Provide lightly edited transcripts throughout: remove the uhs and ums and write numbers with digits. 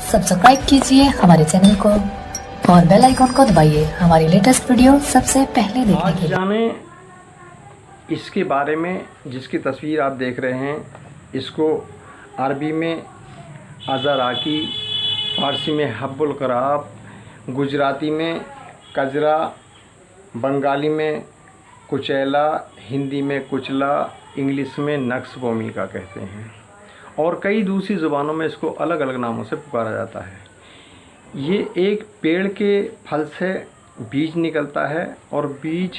Subscribe कीजिए हमारे channel को और बेल आइकन को दबाइए हमारी लेटेस्ट वीडियो सबसे पहले देखने के लिए। जाने इसके बारे में जिसकी तस्वीर आप देख रहे हैं, इसको अरबी में अज़राकी, फ़ारसी में हब्बुल कराब, गुजराती में कजरा, बंगाली में कुचैला, हिंदी में कुचला, इंग्लिश में नक्श भूमिका कहते हैं और कई दूसरी ज़ुबानों में इसको अलग अलग नामों से पुकारा जाता है। ये एक पेड़ के फल से बीज निकलता है और बीज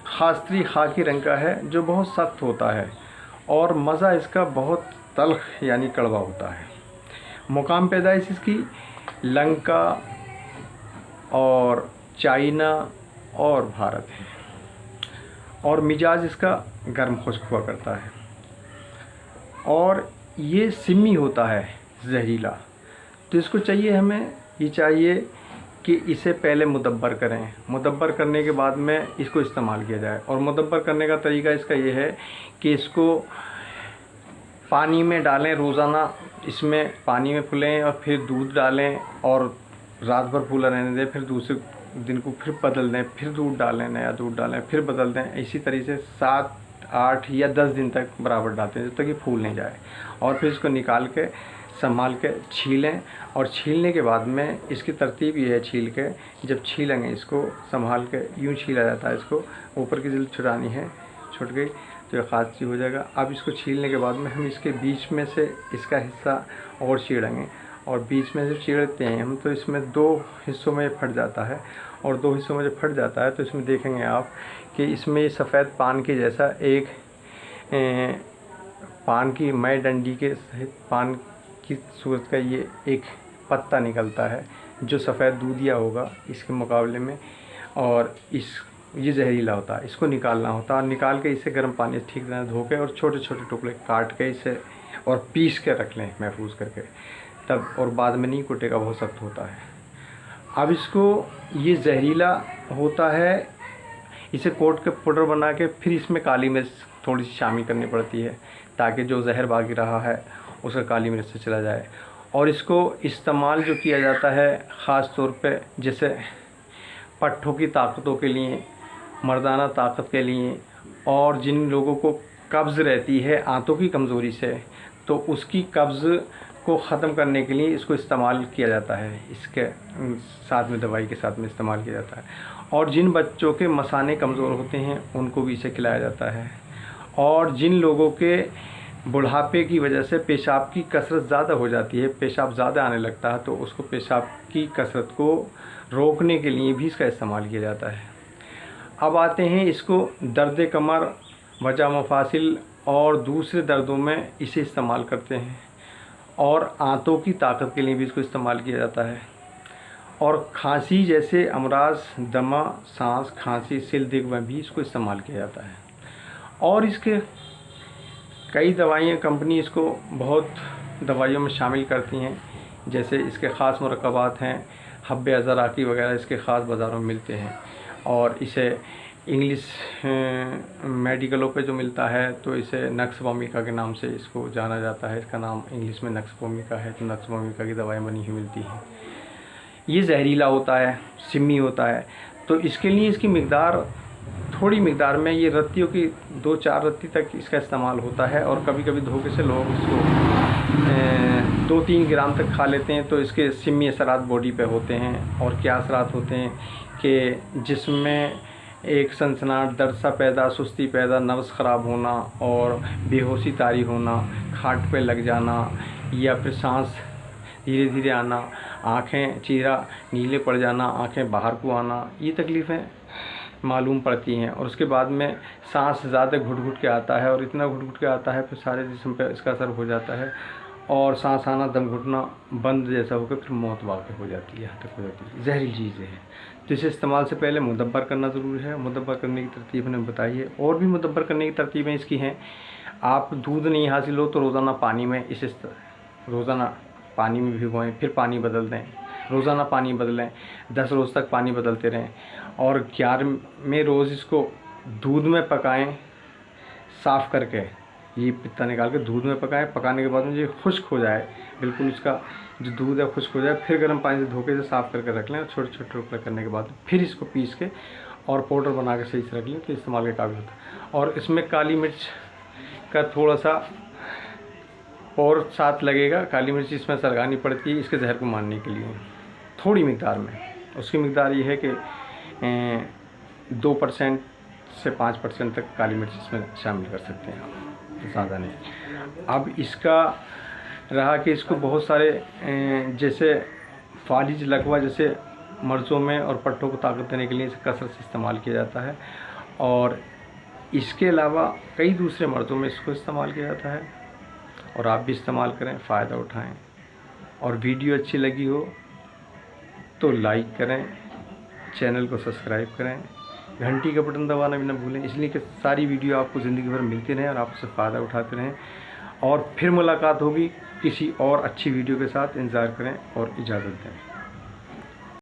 खास्तरी खाकी रंग का है जो बहुत सख्त होता है और मज़ा इसका बहुत तल्ख यानी कड़वा होता है। मुकाम पैदाइश इसकी लंका और चाइना और भारत है और मिजाज इसका गर्म खुश्क हुआ करता है और ये सिमी होता है, जहरीला। तो इसको चाहिए, हमें ये चाहिए कि इसे पहले मुदब्बर करें, मुदब्बर करने के बाद में इसको इस्तेमाल किया जाए। और मुदब्बर करने का तरीका इसका ये है कि इसको पानी में डालें, रोज़ाना इसमें पानी में फुलें और फिर दूध डालें और रात भर फूला रहने दें, फिर दूसरे दिन को फिर बदल दें, फिर दूध डालें, नया दूध डालें, फिर बदल दें। इसी तरीके से 7, 8 या 10 दिन तक बराबर डालते हैं जब तक ये फूल नहीं जाए। और फिर इसको निकाल के संभाल के छीलें और छीलने के बाद में इसकी तरतीब ये है, छील के जब छीलेंगे इसको संभाल के यूँ छीला जाता है। इसको ऊपर की जिल्द छुड़ानी है, छुट गई तो ये खास चीज़ हो जाएगा। अब इसको छीलने के बाद में हम इसके बीच में से इसका हिस्सा और चीरेंगे और बीच में से चीरते हैं हम तो इसमें 2 हिस्सों में फट जाता है और 2 हिस्सों में जब फट जाता है तो इसमें देखेंगे आप कि इसमें सफ़ेद पान के जैसा एक पान की मई डंडी के सहित पान की सूरत का ये एक पत्ता निकलता है जो सफ़ेद दूधिया होगा इसके मुकाबले में और ये जहरीला होता है। इसको निकालना होता है और निकाल के इसे गर्म पानी से ठीक तरह धो के और छोटे छोटे टुकड़े काट के इसे और पीस के रख लें महफूज करके, तब और बाद में नहीं कुटेगा, बहुत सख्त होता है। अब इसको ये जहरीला होता है, इसे कोट के पाउडर बना के फिर इसमें काली मिर्च थोड़ी सी शामिल करनी पड़ती है ताकि जो जहर बाकी रहा है उसका काली मिर्च से चला जाए। और इसको इस्तेमाल जो किया जाता है ख़ास तौर पे जैसे पट्ठों की ताकतों के लिए, मर्दाना ताकत के लिए और जिन लोगों को कब्ज़ रहती है आंतों की कमज़ोरी से, तो उसकी कब्ज़ को ख़त्म करने के लिए इसको इस्तेमाल किया जाता है। इसके साथ में दवाई के साथ में इस्तेमाल किया जाता है। और जिन बच्चों के मसाने कमज़ोर होते हैं उनको भी इसे खिलाया जाता है। और जिन लोगों के बुढ़ापे की वजह से पेशाब की कसरत ज़्यादा हो जाती है, पेशाब ज़्यादा आने लगता है, तो उसको पेशाब की कसरत को रोकने के लिए भी इसका इस्तेमाल किया जाता है। अब आते हैं इसको दर्द कमर, वजा मफासिल और दूसरे दर्दों में इसे इस्तेमाल करते हैं और आंतों की ताकत के लिए भी इसको इस्तेमाल किया जाता है और खांसी जैसे अमराज, दमा, सांस, खांसी, सिल, दिग में भी इसको इस्तेमाल किया जाता है। और इसके कई दवाइयाँ कंपनी इसको बहुत दवाइयों में शामिल करती हैं, जैसे इसके ख़ास मुरक्कबात हैं, हब्बे अज़राकी वगैरह इसके ख़ास बाज़ारों में मिलते हैं और इसे इंग्लिश मेडिकलों पे जो मिलता है तो इसे नक्श भूमिका के नाम से इसको जाना जाता है। इसका नाम इंग्लिश में नक्श भूमिका है, तो नक्श भूमिका की दवाएं बनी हुई मिलती हैं। ये जहरीला होता है, सिमी होता है, तो इसके लिए इसकी मिकदार थोड़ी मिकदार में, ये रत्तियों की 2-4 रत्ती तक इसका इस्तेमाल होता है और कभी कभी धोखे से लोग इसको 2-3 ग्राम तक खा लेते हैं। तो इसके सिमी असरात बॉडी पे होते हैं और क्या असरात होते हैं कि जिसमें एक सनसनाहट, दर्द सा पैदा, सुस्ती पैदा, नब्ज़ ख़राब होना और बेहोशी तारी होना, खाट पे लग जाना या फिर सांस धीरे धीरे आना, आँखें चीरा नीले पड़ जाना, आँखें बाहर को आना, ये तकलीफ़ें मालूम पड़ती हैं। और उसके बाद में सांस ज़्यादा घुट घुट के आता है और इतना घुट घुट के आता है फिर सारे जिस्म पे इसका असर हो जाता है और सांस आना, दम घुटना बंद जैसा होकर फिर मौत वाक़ई हो जाती है, यहाँ तक हो जाती है। जहरीली चीज़ें हैं तो इसे इस्तेमाल से पहले मुदब्बर करना ज़रूरी है। मुदब्बर करने की तरतीब मैंने बताई है। और भी मुदब्बर करने की तरतीबें इसकी हैं। आप दूध नहीं हासिल हो तो रोज़ाना पानी में इसे रोज़ाना पानी में भिगोएं, फिर पानी बदल दें, रोज़ाना पानी बदलें, 10 रोज़ तक पानी बदलते रहें और 11वें रोज़ इसको दूध में पकाएं साफ़ करके ये पत्ता निकाल के दूध में पकाएं। पकाने के बाद में ये खुश्क हो जाए, बिल्कुल उसका जो दूध है खुश्क हो जाए, फिर गर्म पानी से धोके से साफ़ करके रख लें। और छोटे छोटे टुकड़े करने के बाद फिर इसको पीस के और पाउडर बना के सही से रख लें तो इस्तेमाल के काबिल होता है। और इसमें काली मिर्च का थोड़ा सा और साथ लगेगा। काली मिर्च इसमें सरगानी पड़ती है इसके जहर को मारने के लिए, थोड़ी मिकदार में। उसकी मिकदार ये है कि 2% से 5% तक काली मिर्च इसमें शामिल कर सकते हैं आप, ज़्यादा नहीं। अब इसका रहा कि इसको बहुत सारे जैसे फालिज लकवा जैसे मर्ज़ों में और पट्टों को ताकत देने के लिए इसे कसरत से इस्तेमाल किया जाता है। और इसके अलावा कई दूसरे मर्ज़ों में इसको इस्तेमाल किया जाता है। और आप भी इस्तेमाल करें, फ़ायदा उठाएं। और वीडियो अच्छी लगी हो तो लाइक करें, चैनल को सब्सक्राइब करें, घंटी का बटन दबाना भी ना भूलें, इसलिए कि सारी वीडियो आपको ज़िंदगी भर मिलती रहें और आप उससे फ़ायदा उठाते रहें। और फिर मुलाकात होगी किसी और अच्छी वीडियो के साथ। इंतज़ार करें और इजाज़त दें।